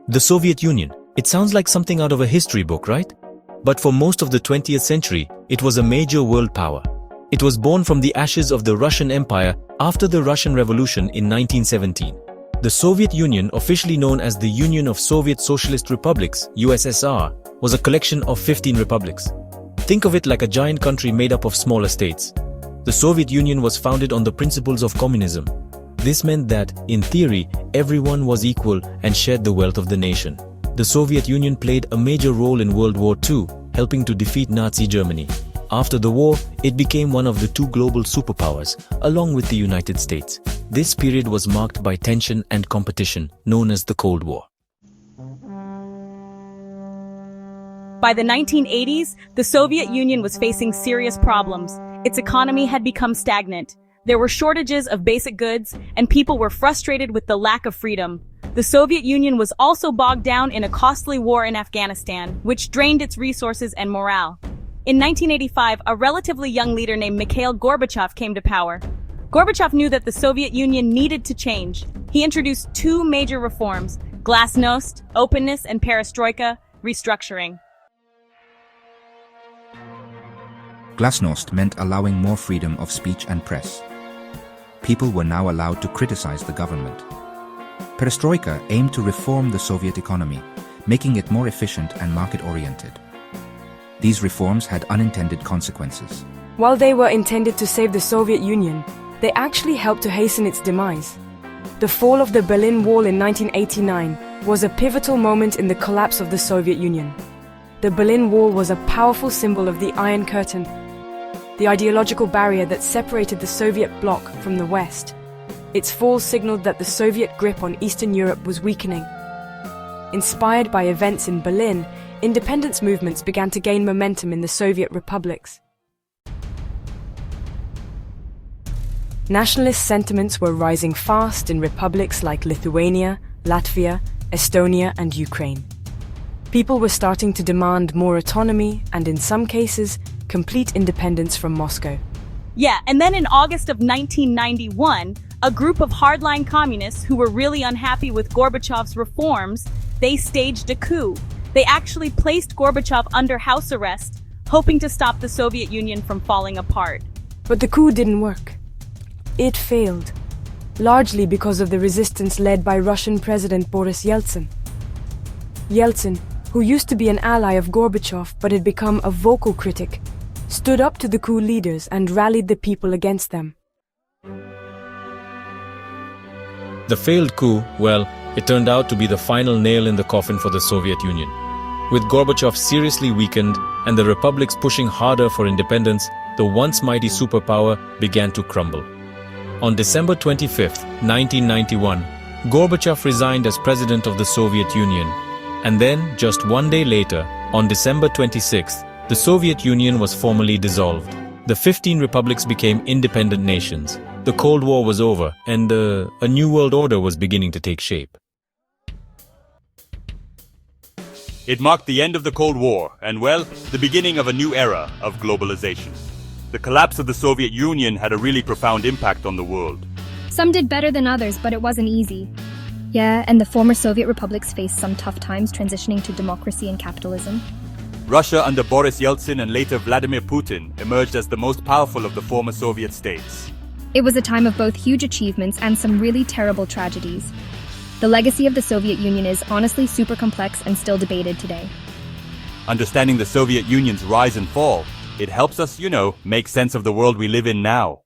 The Soviet Union. It sounds like something out of a history book, right? But for most of the 20th century, it was a major world power. It was born from the ashes of the Russian Empire after the Russian Revolution in 1917. The Soviet Union, officially known as the Union of Soviet Socialist Republics, USSR, was a collection of 15 republics. Think of it like a giant country made up of smaller states. The Soviet Union was founded on the principles of communism. This meant that, in theory, everyone was equal and shared the wealth of the nation. The Soviet Union played a major role in World War II, helping to defeat Nazi Germany. After the war, it became one of the two global superpowers, along with the United States. This period was marked by tension and competition, known as the Cold War. By the 1980s, the Soviet Union was facing serious problems. Its economy had become stagnant. There were shortages of basic goods, and people were frustrated with the lack of freedom. The Soviet Union was also bogged down in a costly war in Afghanistan, which drained its resources and morale. In 1985, a relatively young leader named Mikhail Gorbachev came to power. Gorbachev knew that the Soviet Union needed to change. He introduced two major reforms: glasnost, openness, and perestroika, restructuring. Glasnost meant allowing more freedom of speech and press. People were now allowed to criticize the government. Perestroika aimed to reform the Soviet economy, making it more efficient and market-oriented. These reforms had unintended consequences. While they were intended to save the Soviet Union, they actually helped to hasten its demise. The fall of the Berlin Wall in 1989 was a pivotal moment in the collapse of the Soviet Union. The Berlin Wall was a powerful symbol of the Iron Curtain, the ideological barrier that separated the Soviet bloc from the West. Its fall signaled that the Soviet grip on Eastern Europe was weakening. Inspired by events in Berlin, independence movements began to gain momentum in the Soviet republics. Nationalist sentiments were rising fast in republics like Lithuania, Latvia, Estonia, and Ukraine. People were starting to demand more autonomy and, in some cases, complete independence from Moscow. Yeah, and then in August of 1991, a group of hardline communists who were really unhappy with Gorbachev's reforms, they staged a coup. They actually placed Gorbachev under house arrest, hoping to stop the Soviet Union from falling apart. But the coup didn't work. It failed, largely because of the resistance led by Russian President Boris Yeltsin. Yeltsin, who used to be an ally of Gorbachev but had become a vocal critic, stood up to the coup leaders and rallied the people against them. The failed coup, well, it turned out to be the final nail in the coffin for the Soviet Union. With Gorbachev seriously weakened and the republics pushing harder for independence, the once mighty superpower began to crumble. On December 25, 1991, Gorbachev resigned as president of the Soviet Union. And then, just one day later, on December 26th, the Soviet Union was formally dissolved. The 15 republics became independent nations. The Cold War was over, and a new world order was beginning to take shape. It marked the end of the Cold War and, well, the beginning of a new era of globalization. The collapse of the Soviet Union had a really profound impact on the world. Some did better than others, but it wasn't easy. Yeah, and the former Soviet republics faced some tough times transitioning to democracy and capitalism. Russia under Boris Yeltsin and later Vladimir Putin emerged as the most powerful of the former Soviet states. It was a time of both huge achievements and some really terrible tragedies. The legacy of the Soviet Union is honestly super complex and still debated today. Understanding the Soviet Union's rise and fall, it helps us, make sense of the world we live in now.